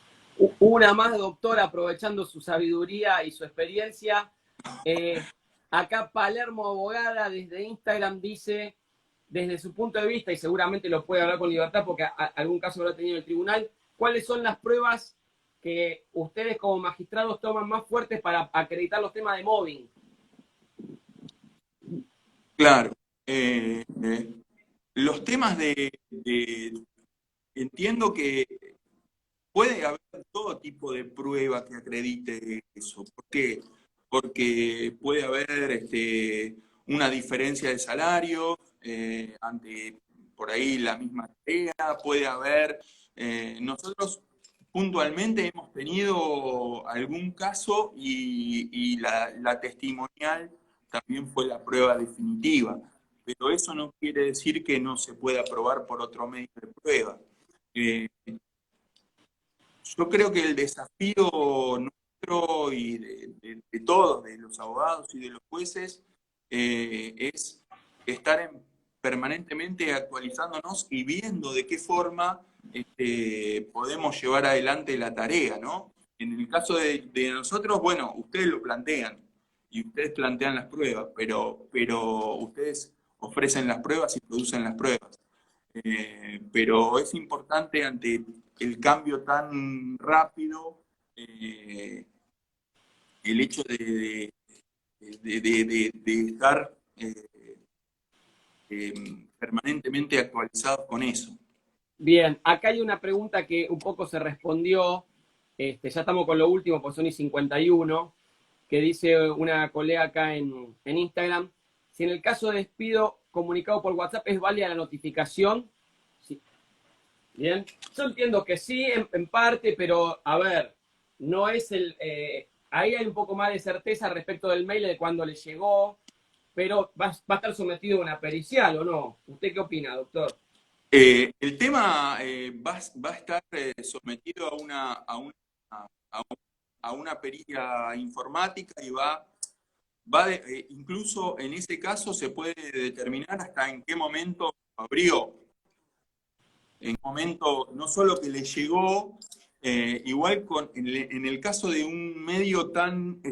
Una más, doctor, aprovechando su sabiduría y su experiencia. Acá Palermo Abogada desde Instagram dice, desde su punto de vista, y seguramente lo puede hablar con libertad porque algún caso lo ha tenido en el tribunal, ¿cuáles son las pruebas que ustedes como magistrados toman más fuertes para acreditar los temas de mobbing? Claro. Los temas entiendo que puede haber todo tipo de prueba que acredite eso. ¿Por qué? Porque puede haber una diferencia de salario ante por ahí la misma tarea, puede haber. Nosotros puntualmente hemos tenido algún caso y la testimonial también fue la prueba definitiva. Pero eso no quiere decir que no se pueda probar por otro medio de prueba. Eh, Yo creo que el desafío nuestro y de todos, de los abogados y de los jueces, es estar permanentemente actualizándonos y viendo de qué forma podemos llevar adelante la tarea, ¿no? En el caso de nosotros, bueno, ustedes lo plantean y ustedes plantean las pruebas, pero ustedes ofrecen las pruebas y producen las pruebas. Pero es importante ante el cambio tan rápido, el hecho de estar eh, permanentemente actualizados con eso. Bien, acá hay una pregunta que un poco se respondió, ya estamos con lo último, pues son y 51, que dice una colega acá en Instagram, si en el caso de despido comunicado por WhatsApp es válida la notificación. Sí. Bien, yo entiendo que sí, en parte, pero a ver, no es ahí hay un poco más de certeza respecto del mail de cuándo le llegó, pero va a estar sometido a una pericial, ¿o no? ¿Usted qué opina, doctor? El tema va a estar sometido a una perilla informática y incluso en ese caso se puede determinar hasta en qué momento abrió, en qué momento no solo que le llegó, igual en el caso de un medio tan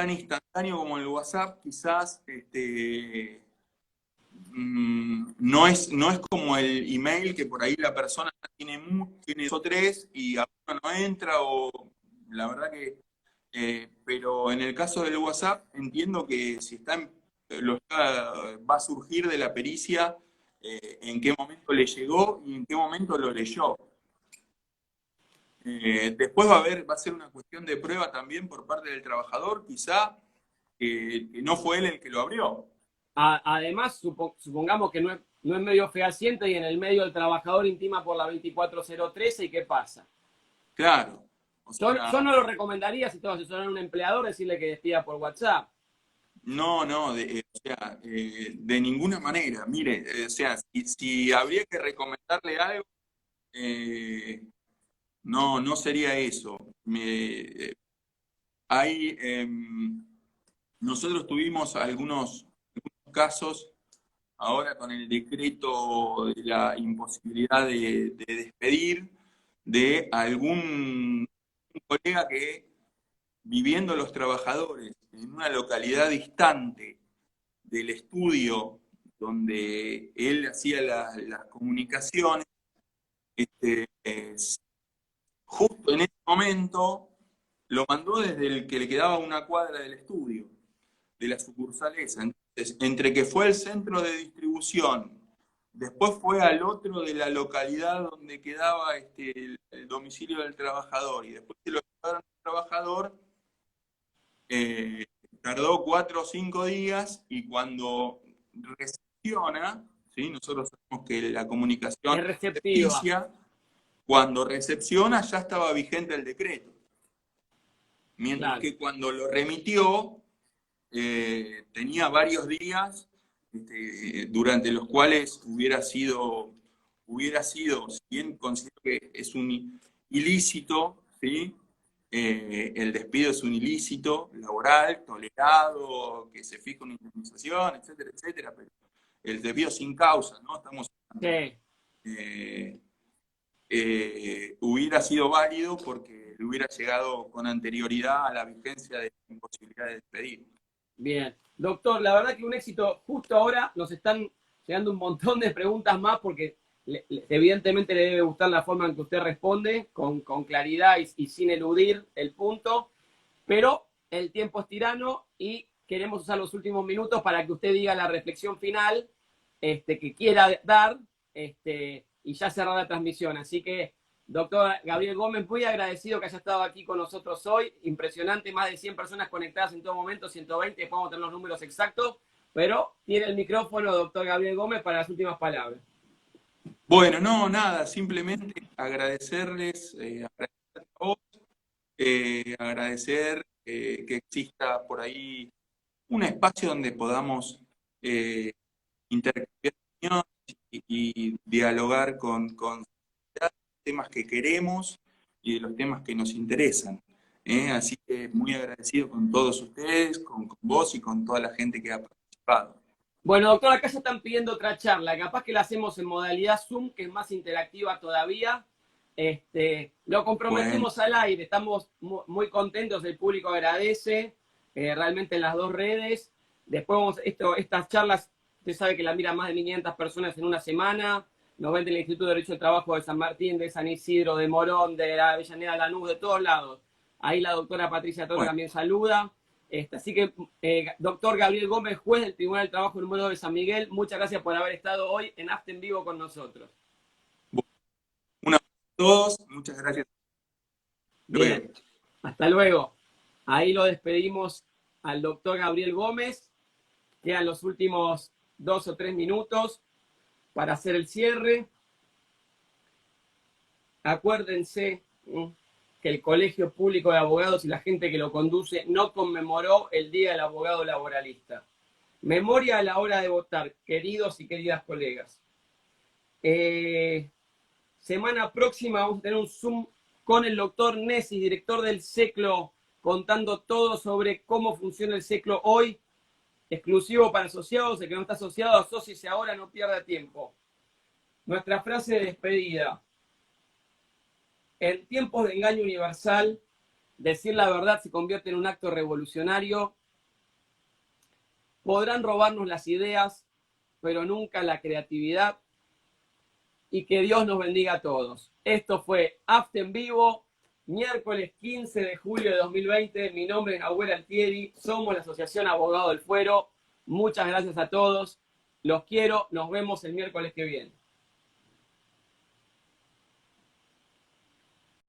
instantáneo como el WhatsApp, quizás no es como el email que por ahí la persona tiene dos o tres y a uno no entra, o la verdad que pero en el caso del WhatsApp entiendo que si va a surgir de la pericia en qué momento le llegó y en qué momento lo leyó. Después va a ser una cuestión de prueba también por parte del trabajador, quizá que no fue él el que lo abrió. Además, supongamos que no es medio fehaciente y en el medio el trabajador intima por la 24013 y ¿qué pasa? Claro. O Yo sea, no lo recomendaría si te vas a asesorar a un empleador decirle que despida por WhatsApp. no, no, o sea, de ninguna manera. Mire, o sea, si habría que recomendarle algo, eh, no sería eso. Hay, nosotros tuvimos algunos casos ahora con el decreto de la imposibilidad de despedir de algún colega que, viviendo los trabajadores en una localidad distante del estudio donde él hacía las comunicaciones, justo en ese momento lo mandó desde el que le quedaba una cuadra del estudio, de la sucursal esa. Entonces, entre que fue el centro de distribución, después fue al otro de la localidad donde quedaba el domicilio del trabajador, y después se lo llevaron al trabajador, eh, tardó 4 o 5 días, y cuando recepciona, ¿sí? Nosotros sabemos que la comunicación Es se receptiva. vicia, cuando recepciona ya estaba vigente el decreto. Mientras Claro. que cuando lo remitió, tenía varios días durante los cuales si bien considero que es un ilícito, ¿sí? El despido es un ilícito laboral, tolerado, que se fija una indemnización, etcétera, etcétera, pero el despido sin causa, ¿no? Estamos hablando. Sí. eh, Hubiera sido válido porque le hubiera llegado con anterioridad a la vigencia de la imposibilidad de despedir. Bien. Doctor, la verdad que un éxito. Justo ahora nos están llegando un montón de preguntas más porque evidentemente le debe gustar la forma en que usted responde, con claridad y sin eludir el punto, pero el tiempo es tirano y queremos usar los últimos minutos para que usted diga la reflexión final que quiera dar y ya cerrar la transmisión. Así que, doctor Gabriel Gómez, muy agradecido que haya estado aquí con nosotros hoy. Impresionante, más de 100 personas conectadas en todo momento, 120, podemos tener los números exactos, pero tiene el micrófono, doctor Gabriel Gómez, para las últimas palabras. Bueno, no, nada, simplemente agradecerles, agradecer a vos, agradecer que exista por ahí un espacio donde podamos intercambiar opiniones y dialogar con temas que queremos y de los temas que nos interesan. Así que muy agradecido con todos ustedes, con vos y con toda la gente que ha participado. Bueno, doctor, acá ya están pidiendo otra charla. Capaz que la hacemos en modalidad Zoom, que es más interactiva todavía. Lo comprometemos Bueno, al aire. Estamos muy contentos, el público agradece realmente en las dos redes. Después estas charlas, usted sabe que las miran más de 1.500 personas en una semana. Nos ven del Instituto de Derecho del Trabajo de San Martín, de San Isidro, de Morón, de la Avellaneda Lanús, de todos lados. Ahí la doctora Patricia Torre bueno, también saluda. Así que, doctor Gabriel Gómez, juez del Tribunal del Trabajo número 2 de San Miguel, muchas gracias por haber estado hoy en AFTE en vivo con nosotros. un abrazo a todos, muchas gracias. Bien, hasta luego. Ahí lo despedimos al doctor Gabriel Gómez. Quedan los últimos 2 o 3 minutos para hacer el cierre. Acuérdense que el Colegio Público de Abogados y la gente que lo conduce no conmemoró el Día del Abogado Laboralista. Memoria a la hora de votar, queridos y queridas colegas. Semana próxima vamos a tener un Zoom con el doctor Nessi, director del SECLO, contando todo sobre cómo funciona el SECLO hoy, exclusivo para asociados. El que no está asociado, asóciese ahora, no pierda tiempo. Nuestra frase de despedida. En tiempos de engaño universal, decir la verdad se convierte en un acto revolucionario. Podrán robarnos las ideas, pero nunca la creatividad. Y que Dios nos bendiga a todos. Esto fue AFTE en vivo, miércoles 15 de julio de 2020. Mi nombre es Nahuel Altieri, somos la Asociación Abogado del Fuero. Muchas gracias a todos. Los quiero, nos vemos el miércoles que viene.